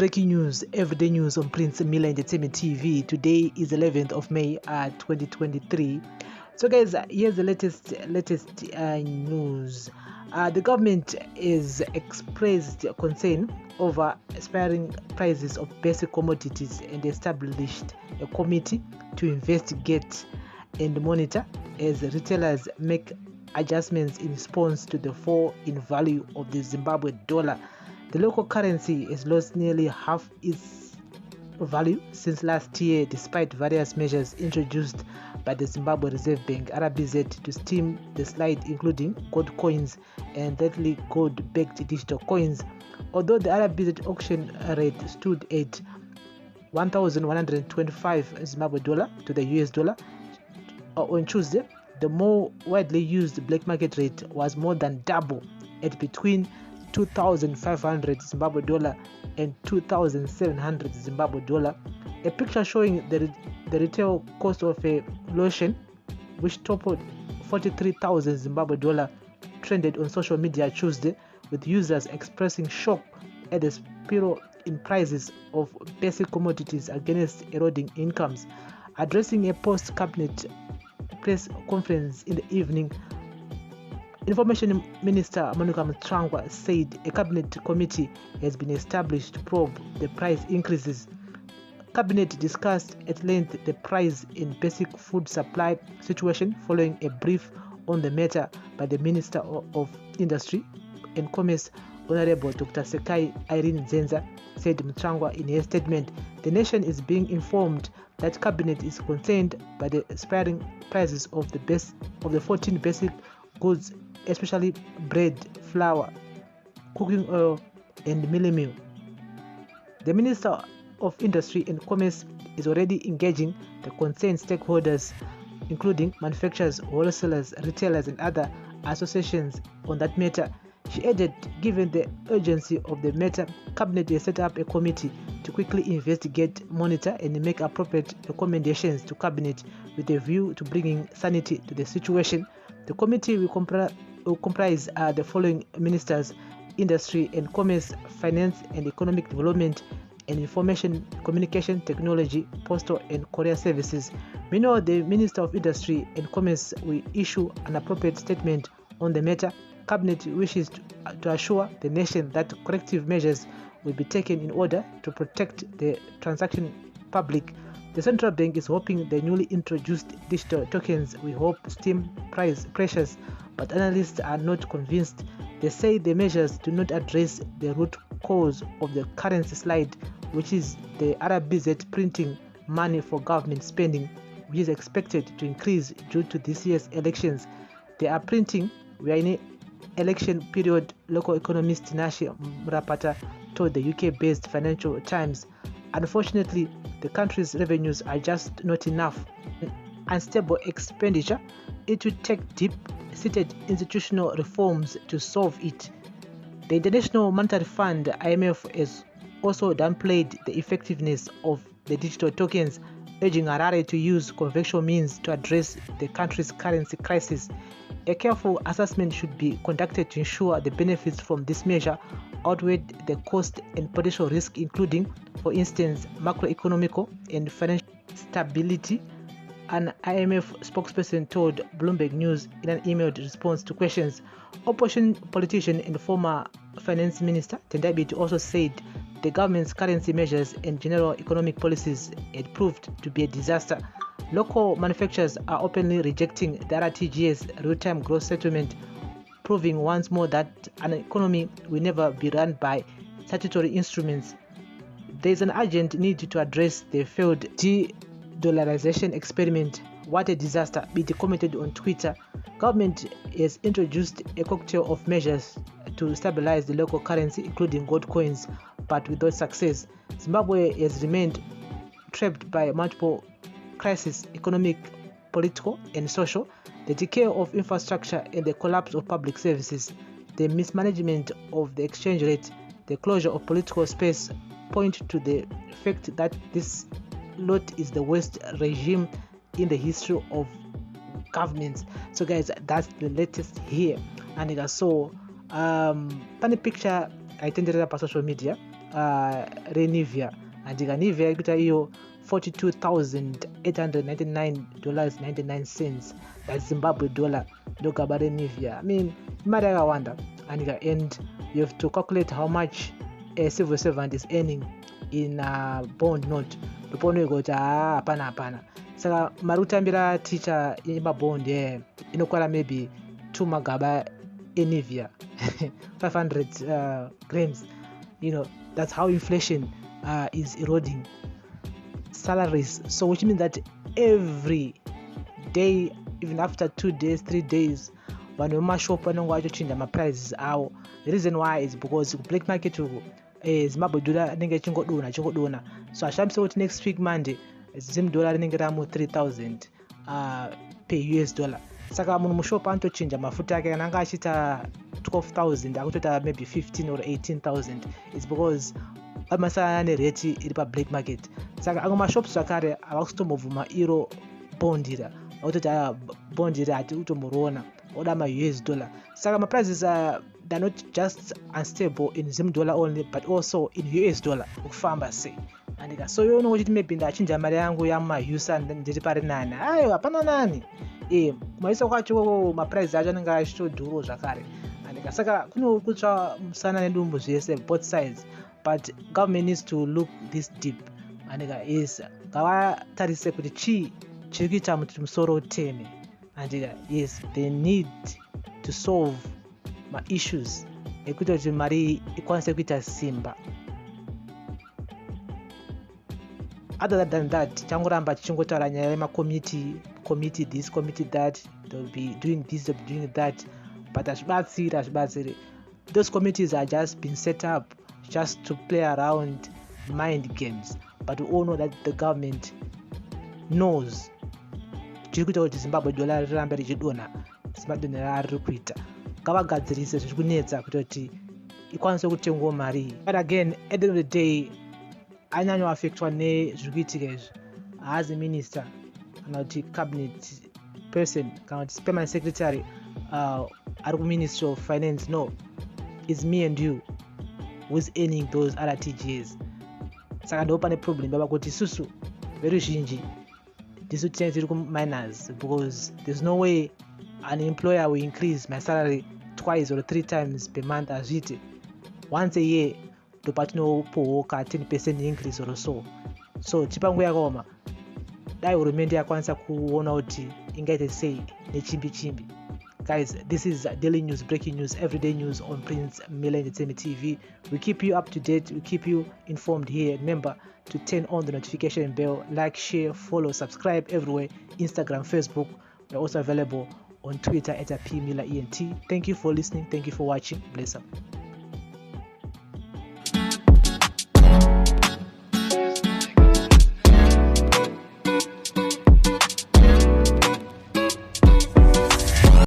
Breaking news, everyday news on Prince Miller Entertainment TV. Today is 11th of May 2023. So guys, here's the latest news. The government is expressed concern over aspiring prices of basic commodities and established a committee to investigate and monitor as retailers make adjustments in response to the fall in value of the Zimbabwe dollar. The local currency has lost nearly half its value since last year, despite various measures introduced by the Zimbabwe Reserve Bank (RBZ) to stem the slide, including gold coins and lately gold-backed digital coins. Although the RBZ auction rate stood at 1,125 Zimbabwe dollar to the US dollar on Tuesday, the more widely used black market rate was more than double at between 2,500 Zimbabwe dollar and 2,700 Zimbabwe dollar. A picture showing the retail cost of a lotion, which toppled 43,000 Zimbabwe dollar, trended on social media Tuesday, with users expressing shock at the spiral in prices of basic commodities against eroding incomes. Addressing a post-cabinet press conference in the evening, Information Minister Monica Mtrangwa said a cabinet committee has been established to probe the price increases. Cabinet discussed at length the price in basic food supply situation following a brief on the matter by the Minister of Industry and Commerce, Honorable Dr. Sekai Irene Zenza, said Mtrangwa in a statement. The nation is being informed that Cabinet is concerned by the aspiring prices of the 14 basic goods, especially bread, flour, cooking oil, and mealie meal. The Minister of Industry and Commerce is already engaging the concerned stakeholders, including manufacturers, wholesalers, retailers, and other associations on that matter. She added, given the urgency of the matter, Cabinet has set up a committee to quickly investigate, monitor, and make appropriate recommendations to Cabinet with a view to bringing sanity to the situation. The committee will comprise the following ministers: Industry and Commerce, Finance and Economic Development, and Information Communication Technology, Postal and Courier Services. Meanwhile, the Minister of Industry and Commerce will issue an appropriate statement on the matter. Cabinet wishes to assure the nation that corrective measures will be taken in order to protect the transaction public. The central bank is hoping the newly introduced digital tokens will help stem price pressures, but analysts are not convinced. They say the measures do not address the root cause of the currency slide, which is the RBZ printing money for government spending, which is expected to increase due to this year's elections. They are printing. We are in an election period, local economist Tinashe Murapata told the UK-based Financial Times. Unfortunately, the country's revenues are just not enough. Unstable expenditure. It will take deep-seated institutional reforms to solve it. The International Monetary Fund (IMF) has also downplayed the effectiveness of the digital tokens, urging Harare to use conventional means to address the country's currency crisis. A careful assessment should be conducted to ensure the benefits from this measure outweigh the cost and potential risk, including, for instance, macroeconomic and financial stability. An IMF spokesperson told Bloomberg News in an emailed response to questions. Opposition politician and former finance minister Tendai also said the government's currency measures and general economic policies had proved to be a disaster. Local manufacturers are openly rejecting the RTGS real-time growth settlement, proving once more that an economy will never be run by statutory instruments. There is an urgent need to address the failed de-dollarization experiment. What a disaster, BT commented on Twitter. Government has introduced a cocktail of measures to stabilize the local currency, including gold coins, but without success. Zimbabwe has remained trapped by multiple crises: economic, political, and social. The decay of infrastructure and the collapse of public services, the mismanagement of the exchange rate, the closure of political space point to the fact that this lot is the worst regime in the history of governments. So guys, that's the latest here, and it is so funny picture I attended up on social media. renivia andika nivia ikuita iyo $42,899.99. That's Zimbabwe dollar ndogaba renivia. I mean imari yakawanda andika, and you have to calculate how much a civil servant is earning in a bond note. Ndopono kuti hapana. Saka mari kutambira teacher yemabond inokwara maybe 2 magaba enivia 500 grams. That's how inflation is eroding salaries. So which means that every day, even after 2 days, 3 days, vanhu vemashop vanenge vachochinja maprices avo. The reason why is because black market Zimbabwe dollar rinenge chingodona. So hashambise kuti next week Monday Zim dollar rinenge ramo 3,000 per US dollar. Saka munhu mushop anotochinja mafuta yake kana anga achita 12,000 akutoita maybe 15 or 18,000. It's because amasana nerate iri pa black market. Saka amwe mashops zvakare avakutombobvuma iro bond ira akutoti bond ira hati kutomboroona oda ma-US dollar. Saka ma-prices they're not just unstable in Zim dollar only but also in US dollar ukufamba sei andika. So yono kuti maybe ndachinja mari yangu yamausa ndiri pari nani, ayo hapana nani kumaisa kwacho ma-price acho anenge achitodhuro zvakare andika. Saka kuno kutsva musana nedumbu zvese both sides, but government needs to look this deep andika. Yes, ngavatarise kuti chii chiri kuita kuti musoro uteme andika. Yes, they need to solve ma-issues ekuita kuti mari ikwanise kuita simba. Other than that, changoramba chichingotaura nyaya yema-committee this, committee that, they'll be doing this, they'll be doing that, but hazvibatsiri. Those committees are just been set up just to play around mind games, but we all know that the government knows chiri kuita kuti Zimbabwe dollar rirambe richidonha semadonhero ariri kuita. Ngavagadzirise zviri kunetsa kuti ikwanise kutengwa mari. But again, at the end of the day, anyanyoaffectwa nezviri kuitika izvi as a minister kana kuti cabinet person kana kuti permanent secretary ari kuministry of finance. No, it's me and you who is earning those RTGs. Saka ndo pane problem baba kuti isusu veruzhinji ndisu tiri kuminers, because there's no way an employer will increase my salary twice or 3 times per month azviti. Once a year ndopatinopowoka 10% increase or so. So chipangu yakaoma dai hurumende yakwanisa kuona kuti ingaite sei nechimbi. Guys, this is daily news, breaking news, everyday news on Prince Miller Entertainment TV. We keep you up to date, we keep you informed here. Remember to turn on the notification bell, like, share, follow, subscribe everywhere, Instagram, Facebook. We're also available on Twitter at @PMillerENT. Thank you for listening, thank you for watching. Bless up.